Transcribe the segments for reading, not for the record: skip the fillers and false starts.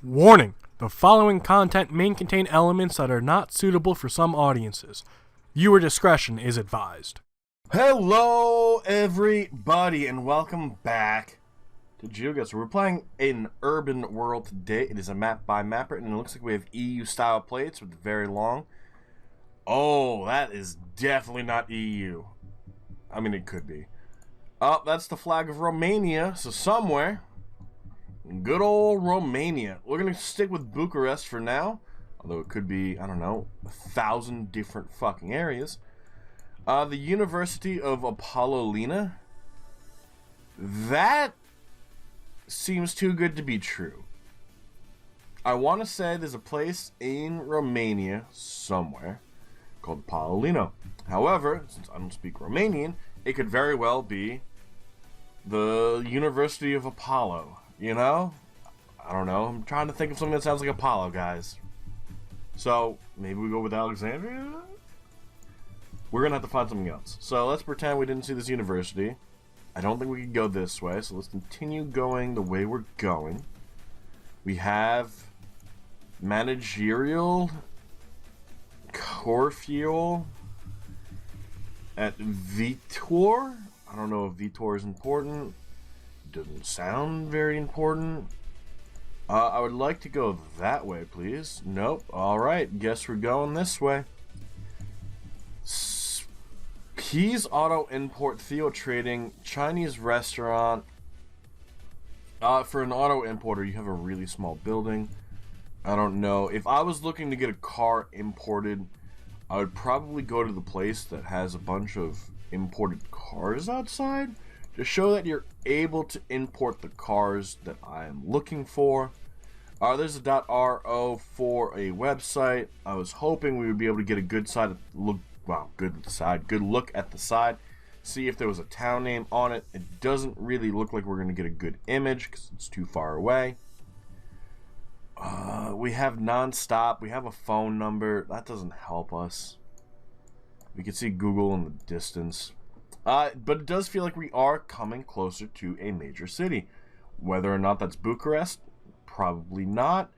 Warning! The following content may contain elements that are not suitable for some audiences. Viewer discretion is advised. Hello, everybody, and welcome back to Geoguessr. We're playing an urban world today. It is a map by mapper, and it looks like we have EU-style plates with very long. Oh, that is definitely not EU. I mean, it could be. Oh, that's the flag of Romania, so somewhere. Good old Romania. We're going to stick with Bucharest for now. Although it could be, I don't know, 1,000 different fucking areas. The University of Apollolina. That seems too good to be true. I want to say there's a place in Romania somewhere called Apollolina. However, since I don't speak Romanian, it could very well be the University of Apollo. You know? I don't know. I'm trying to think of something that sounds like Apollo, guys. So, maybe we go with Alexandria? We're gonna have to find something else. So, let's pretend we didn't see this university. I don't think we can go this way, so let's continue going the way we're going. We have managerial core fuel at Vitor. I don't know if Vitor is important. Doesn't sound very important. I would like to go that way, please. Nope. Alright, guess we're going this way. Peas Auto Import Theo Trading Chinese restaurant. For an auto importer, you have a really small building. I don't know. If I was looking to get a car imported, I would probably go to the place that has a bunch of imported cars outside to show that you're able to import the cars that I am looking for. There's a .ro for a website. I was hoping we would be able to get a good look at the side, see if there was a town name on it. It doesn't really look like we're going to get a good image because it's too far away. We have non-stop. We have a phone number. That doesn't help us. We can see Google in the distance. But it does feel like we are coming closer to a major city. Whether or not that's Bucharest, probably not.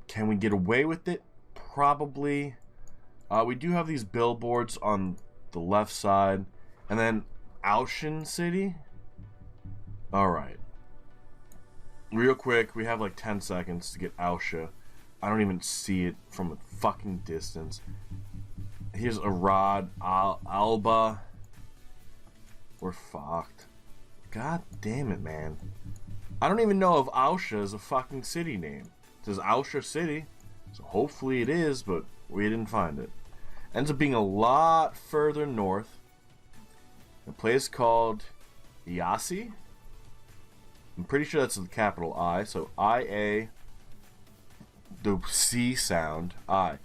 Can we get away with it? Probably. We do have these billboards on the left side. And then Ocean City. Alright. Real quick, we have like 10 seconds to get Ausha. I don't even see it from a fucking distance. Here's Arad, Alba. We're fucked. God damn it, man. I don't even know if Ausha is a fucking city name. It says Ausha City, so hopefully it is, but we didn't find it. Ends up being a lot further north. A place called Iasi. I'm pretty sure that's the capital I, so I-A, the C sound, I.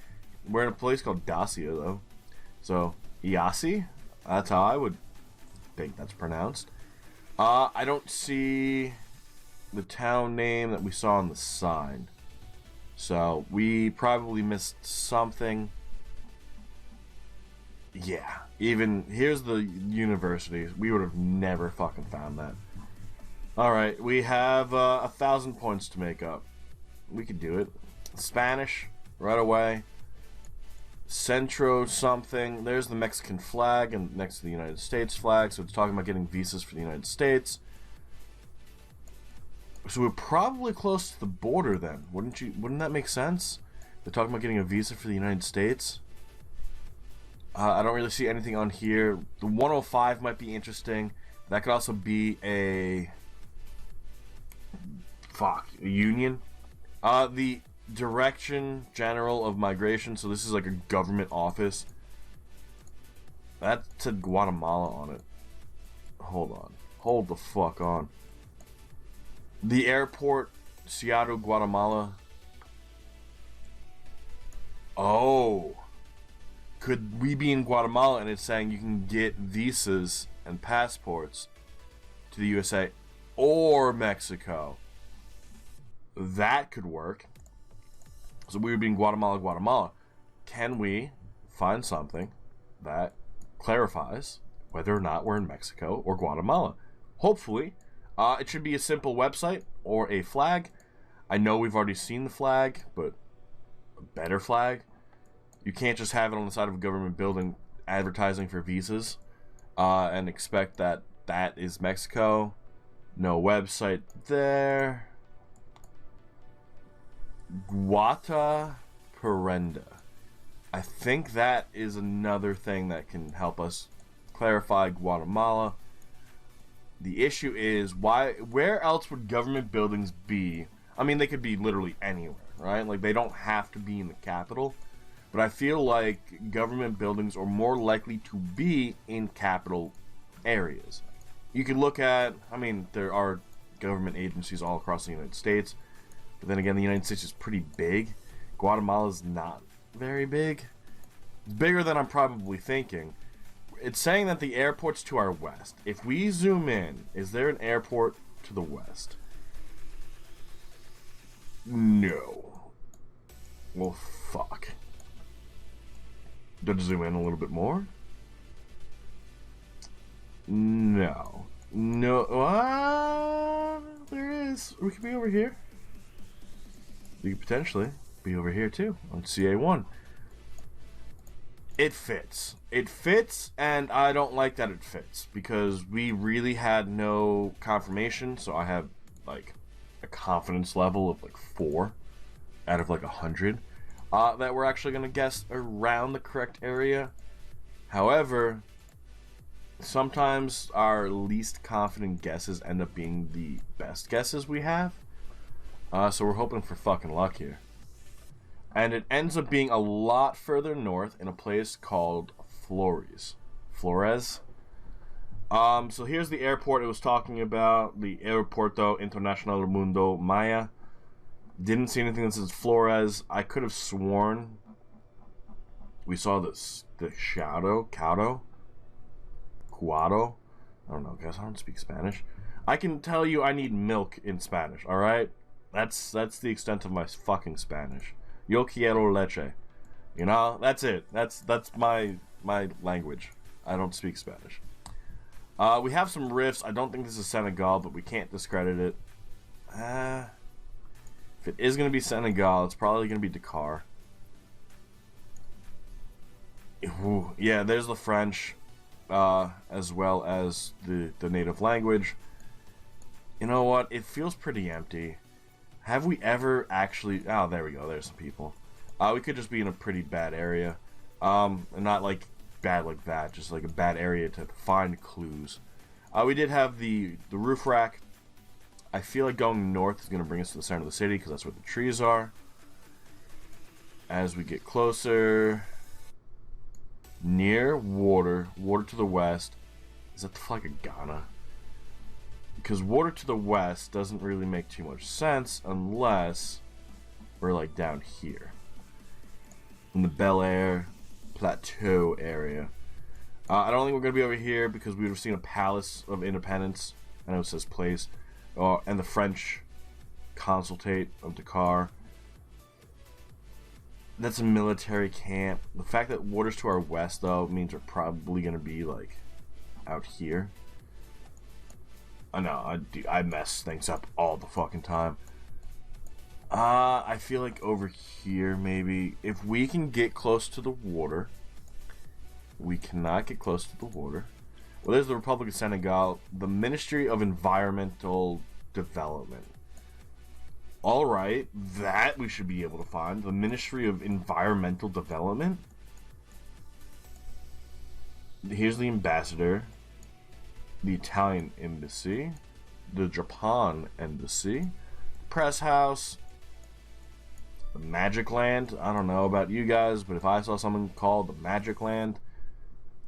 We're in a place called Dacia, though. So, Iasi, that's how I would think that's pronounced. I don't see the town name that we saw on the sign. So, we probably missed something. Yeah, even, here's the university. We would have never fucking found that. Alright, we have 1,000 points to make up. We could do it. Spanish, right away. Centro something. There's the Mexican flag and next to the United States flag, so it's talking about getting visas for the United States. So we're probably close to the border then. Wouldn't that make sense? They're talking about getting a visa for the United States. I don't really see anything on here. The 105 might be interesting. That could also be a union. The Direction General of Migration, so this is like a government office. That said Guatemala on it. Hold on. Hold the fuck on. The airport, Seattle, Guatemala. Oh. Could we be in Guatemala and it's saying you can get visas and passports to the USA or Mexico? That could work. So we would be in Guatemala, Guatemala. Can we find something that clarifies whether or not we're in Mexico or Guatemala? Hopefully. It should be a simple website or a flag. I know we've already seen the flag, but a better flag. You can't just have it on the side of a government building advertising for visas and expect that that is Mexico. No website there. Guataperenda. I think that is another thing that can help us clarify Guatemala. The issue is, where else would government buildings be? I mean, they could be literally anywhere, right? Like, they don't have to be in the capital. But I feel like government buildings are more likely to be in capital areas. You could look at, I mean, there are government agencies all across the United States. But then again, the United States is pretty big. Guatemala's not very big. It's bigger than I'm probably thinking. It's saying that the airport's to our west. If we zoom in, is there an airport to the west? No. Well, fuck. Did I zoom in a little bit more? No. No. There is. We could be over here. We could potentially be over here too on CA1. It fits. It fits, and I don't like that it fits because we really had no confirmation. So I have like a confidence level of like 4 out of like 100 that we're actually gonna guess around the correct area. However, sometimes our least confident guesses end up being the best guesses we have. So we're hoping for fucking luck here. And it ends up being a lot further north in a place called Flores. So here's the airport it was talking about. The Aeropuerto Internacional Mundo Maya. Didn't see anything that says Flores. I could have sworn we saw this, the Cuado. I don't know, guys. I don't speak Spanish. I can tell you I need milk in Spanish, alright? That's the extent of my fucking Spanish. Yo quiero leche. You know, that's it. That's my language. I don't speak Spanish. We have some riffs. I don't think this is Senegal, but we can't discredit it. If it is going to be Senegal, it's probably going to be Dakar. Ooh, yeah, there's the French, as well as the native language. You know what? It feels pretty empty. Have we ever actually... Oh, there we go. There's some people. We could just be in a pretty bad area. And not like bad like that. Just like a bad area to find clues. We did have the roof rack. I feel like going north is going to bring us to the center of the city because that's where the trees are. As we get closer... Near water. Water to the west. Is that the flag of Ghana? Because water to the west doesn't really make too much sense unless we're like down here in the Bel Air Plateau area. I don't think we're going to be over here because we would have seen a Palace of Independence. I know it says place. And the French Consulate of Dakar. That's a military camp. The fact that water's to our west, though, means we're probably going to be like out here. I know, I mess things up all the fucking time. I feel like over here, maybe. If we can get close to the water. We cannot get close to the water. Well, there's the Republic of Senegal. The Ministry of Environmental Development. Alright, that we should be able to find. The Ministry of Environmental Development. Here's the ambassador. The Italian embassy, the Japan embassy, press house, the Magic Land. I don't know about you guys, but if I saw something called the Magic Land,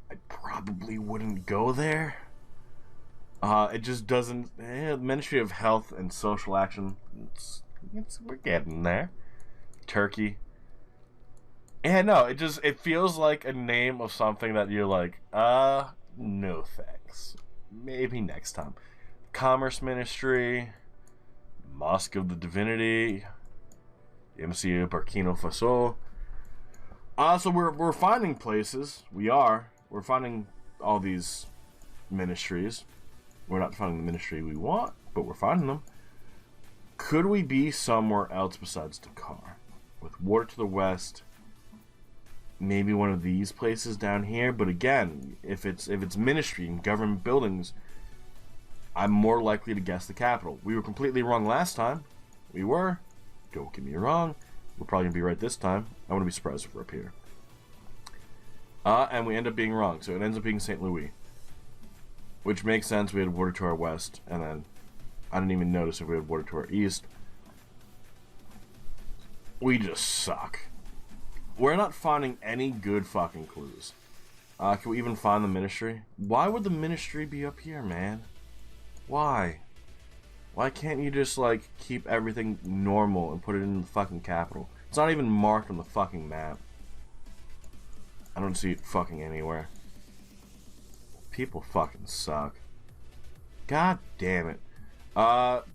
I probably wouldn't go there. It just doesn't. The Ministry of Health and Social Action. We're getting there. Turkey. Yeah, no. It feels like a name of something that you're like, no thanks. Maybe next time. Commerce Ministry, Mosque of the Divinity, Embassy of Burkina Faso. So we're finding places. We're finding all these ministries. We're not finding the ministry we want, but we're finding them. Could we be somewhere else besides Dakar? With water to the west, maybe one of these places down here. But again, if it's ministry and government buildings, I'm more likely to guess the capital. We were completely wrong last time. We were. Don't get me wrong. We're probably going to be right this time. I wouldn't be surprised if we're up here. And we end up being wrong. So it ends up being St. Louis. Which makes sense. We had water to our west. And then I didn't even notice if we had water to our east. We just suck. We're not finding any good fucking clues. Can we even find the ministry? Why would the ministry be up here, man? Why? Why can't you just, like, keep everything normal and put it in the fucking capital? It's not even marked on the fucking map. I don't see it fucking anywhere. People fucking suck. God damn it.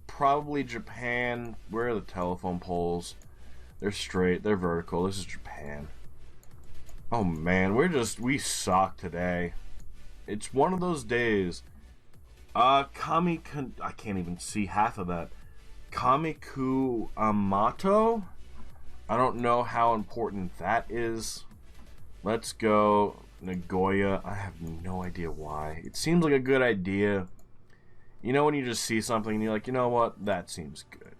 Probably Japan. Where are the telephone poles? They're straight. They're vertical. This is Japan. Oh, man. We suck today. It's one of those days. I can't even see half of that. Kamiku Amato? I don't know how important that is. Let's go Nagoya. I have no idea why. It seems like a good idea. You know when you just see something and you're like, you know what? That seems good.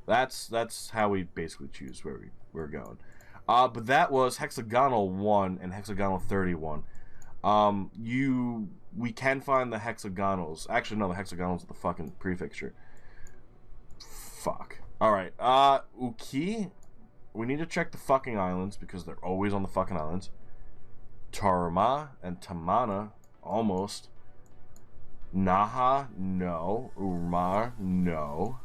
That's how we basically choose where we're going. But that was Hexagonal 1 and Hexagonal 31. We can find the hexagonals. Actually, no, the hexagonals are the fucking prefixture. Fuck. Alright, Uki. We need to check the fucking islands because they're always on the fucking islands. Taruma and Tamana, almost. Naha, no. Umar, no.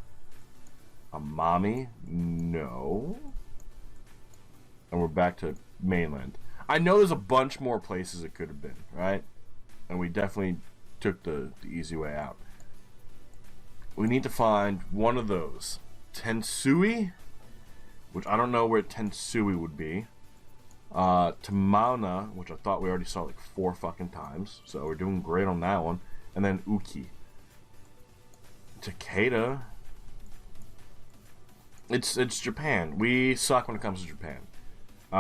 Amami, no. And we're back to mainland. I know there's a bunch more places it could have been, right? And we definitely took the easy way out. We need to find one of those. Tensui, which I don't know where Tensui would be. Tamana, which I thought we already saw like 4 fucking times. So we're doing great on that one. And then Uki. Takeda. It's Japan. We suck when it comes to Japan.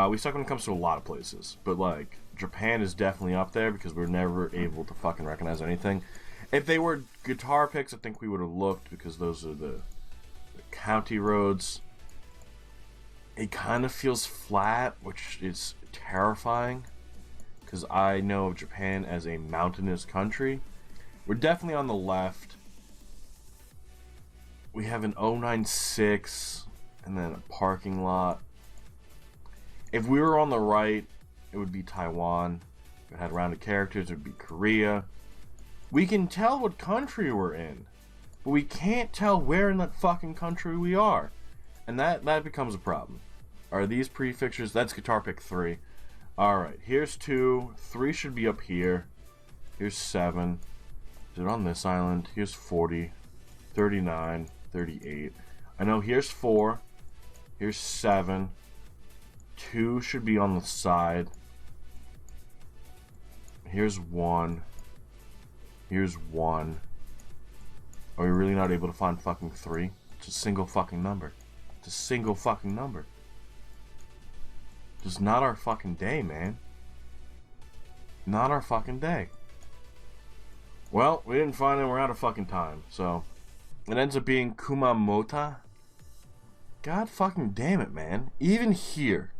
We suck when it comes to a lot of places. But like, Japan is definitely up there because we're never able to fucking recognize anything. If they were guitar picks, I think we would have looked because those are the county roads. It kind of feels flat, which is terrifying because I know of Japan as a mountainous country. We're definitely on the left. We have an 096 and then a parking lot. If we were on the right, it would be Taiwan. If it had rounded characters, it would be Korea. We can tell what country we're in, but we can't tell where in that fucking country we are. And that becomes a problem. Are these prefixtures? That's guitar pick 3. Alright, here's 2. 3 should be up here. Here's 7. Is it on this island? Here's 40. 39. 38. I know here's 4. Here's 7. 2 should be on the side. Here's 1. Here's 1. Are we really not able to find fucking 3? It's a single fucking number. It's a single fucking number. Just not our fucking day, man. Not our fucking day. Well, we didn't find it. We're out of fucking time. So, it ends up being Kumamoto. God fucking damn it, man. Even here.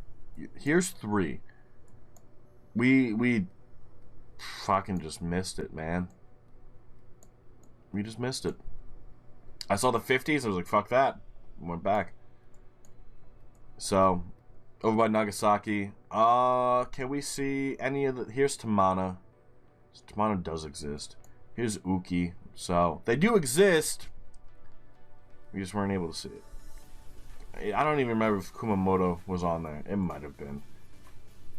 Here's 3. We fucking just missed it, man. We just missed it. I saw the 50s. I was like, fuck that. Went back. So, over by Nagasaki. Can we see any of the... Here's Tamana. Tamana does exist. Here's Uki. So, they do exist. We just weren't able to see it. I don't even remember if Kumamoto was on there. It might have been.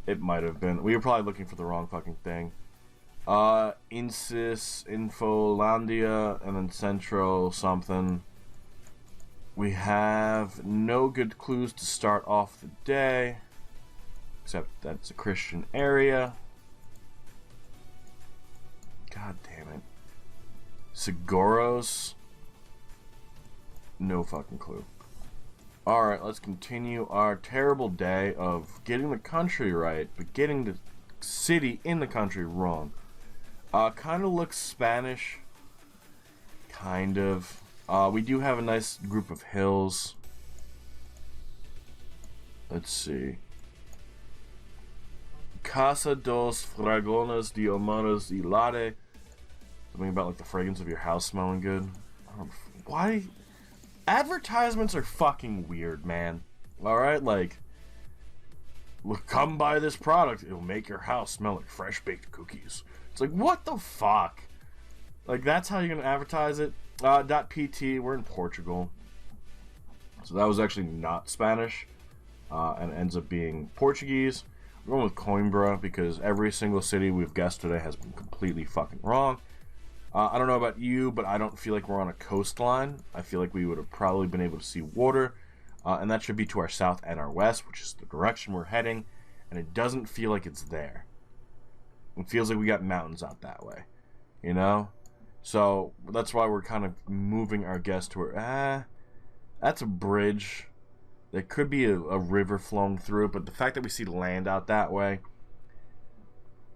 It might have been. We were probably looking for the wrong fucking thing. Insis, Infolandia, and then Centro something. We have no good clues to start off the day. Except that it's a Christian area. God damn it. Seguros. No fucking clue. Alright, let's continue our terrible day of getting the country right, but getting the city in the country wrong. Kind of looks Spanish. Kind of. We do have a nice group of hills. Let's see. Casa dos Fragones de Humanas y Lade. Something about like the fragrance of your house smelling good. I don't know, why? Advertisements are fucking weird, man. Alright, like, look, come buy this product. It'll make your house smell like fresh baked cookies. It's like, what the fuck? Like, that's how you're gonna advertise it? .pt, we're in Portugal. So that was actually not Spanish. And it ends up being Portuguese. We're going with Coimbra because every single city we've guessed today has been completely fucking wrong. I don't know about you, but I don't feel like we're on a coastline. I feel like we would have probably been able to see water. And that should be to our south and our west, which is the direction we're heading. And it doesn't feel like it's there. It feels like we got mountains out that way. You know? So, that's why we're kind of moving our guess to where... that's a bridge. There could be a river flowing through it, but the fact that we see land out that way...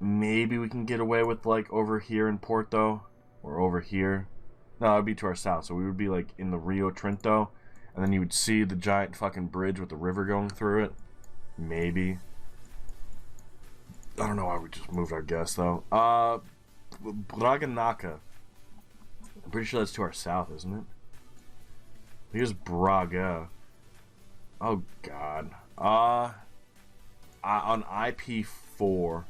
Maybe we can get away with, like, over here in Porto. Or over here. No, it would be to our south. So we would be like in the Rio Trinto. And then you would see the giant fucking bridge with the river going through it. Maybe. I don't know why we just moved our guess though. Braganca. I'm pretty sure that's to our south, isn't it? Here's Braga. Oh god. On IP4.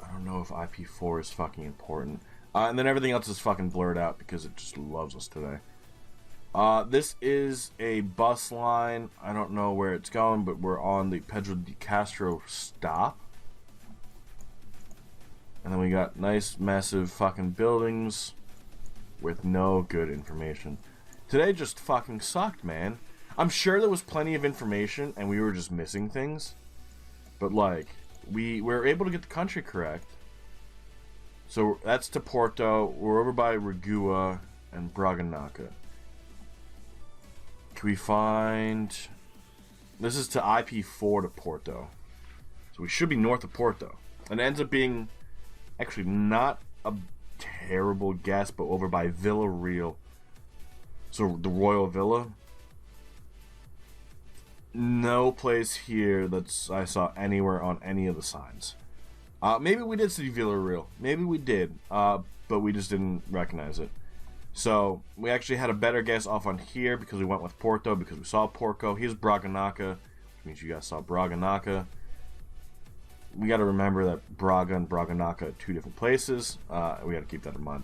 I don't know if IP4 is fucking important. And then everything else is fucking blurred out because it just loves us today. This is a bus line. I don't know where it's going, but we're on the Pedro de Castro stop. And then we got nice, massive fucking buildings with no good information. Today just fucking sucked, man. I'm sure there was plenty of information and we were just missing things. But, like, we were able to get the country correct. So that's to Porto. We're over by Regua and Braganca. Can we find... This is to IP4 to Porto. So we should be north of Porto. And it ends up being actually not a terrible guess, but over by Villa Real. So the Royal Villa. No place here that's I saw anywhere on any of the signs. Maybe we did see Villarreal. Maybe we did, but we just didn't recognize it. So we actually had a better guess off on here because we went with Porto because we saw Porto. Here's Braganca, which means you guys saw Braganca. We got to remember that Braga and Braganca are two different places. We got to keep that in mind.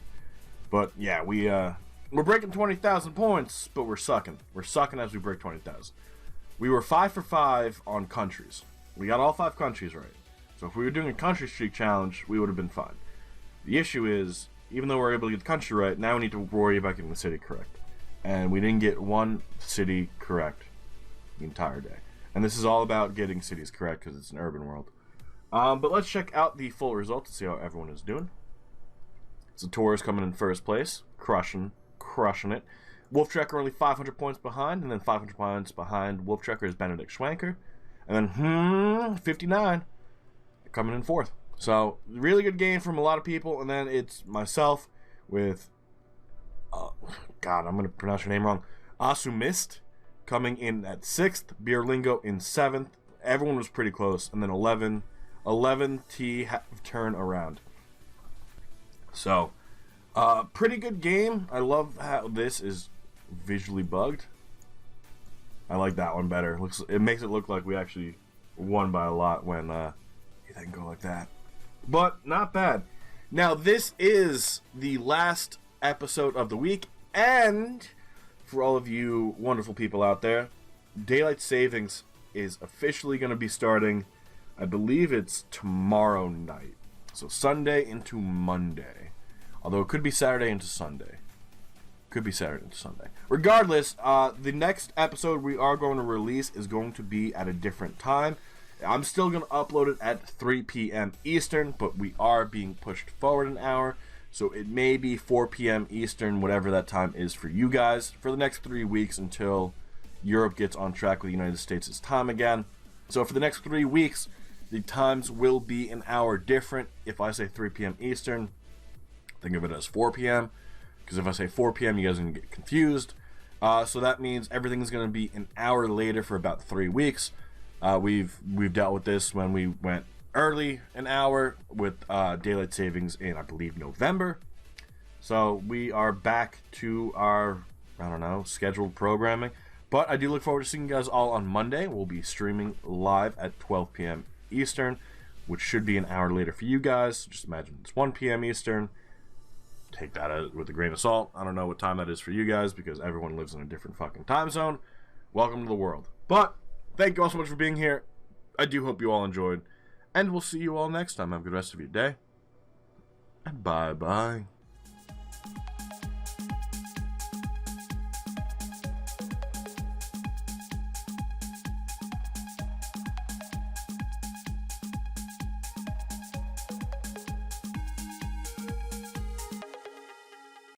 But yeah, we're breaking 20,000 points, but we're sucking. We're sucking as we break 20,000. We were 5 for 5 on countries. We got all 5 countries right. So if we were doing a country streak challenge, we would have been fine. The issue is, even though we're able to get the country right, now we need to worry about getting the city correct. And we didn't get one city correct the entire day. And this is all about getting cities correct because it's an urban world. But let's check out the full results to see how everyone is doing. So Torres coming in first place, crushing it. Wolf Trekker only 500 points behind, and then 500 points behind Wolf Trekker is Benedict Schwanker. And then 59 coming in fourth. So really good game from a lot of people, and then it's myself with God, I'm gonna pronounce your name wrong. Asumist coming in at 6th, Beerlingo in 7th. Everyone was pretty close, and then 11 T turn around. So pretty good game. I love how this is visually bugged. I like that one better. It makes it look like we actually won by a lot when you then go like that. But not bad. Now this is the last episode of the week, and for all of you wonderful people out there, daylight savings is officially going to be starting. I believe it's tomorrow night. So Sunday into Monday. Although it could be Saturday into Sunday. Could be Saturday into Sunday. Regardless, the next episode we are going to release is going to be at a different time. I'm still going to upload it at 3 p.m. Eastern, but we are being pushed forward an hour So it may be 4 p.m. Eastern, whatever that time is for you guys, for the next 3 weeks until Europe gets on track with the United States' time again. So for the next 3 weeks, the times will be an hour different. If I say 3 p.m. Eastern, think of it as 4 p.m. Because if I say 4 p.m., you guys are going to get confused. So that means everything's going to be an hour later for about 3 weeks. We've dealt with this when we went early an hour with daylight savings in, I believe, November. So we are back to our, I don't know, scheduled programming. But I do look forward to seeing you guys all on Monday. We'll be streaming live at 12 p.m. Eastern, which should be an hour later for you guys. Just imagine it's 1 p.m. Eastern. Take that with a grain of salt. I don't know what time that is for you guys because everyone lives in a different fucking time zone. Welcome to the world. But thank you all so much for being here. I do hope you all enjoyed. And we'll see you all next time. Have a good rest of your day. And bye-bye.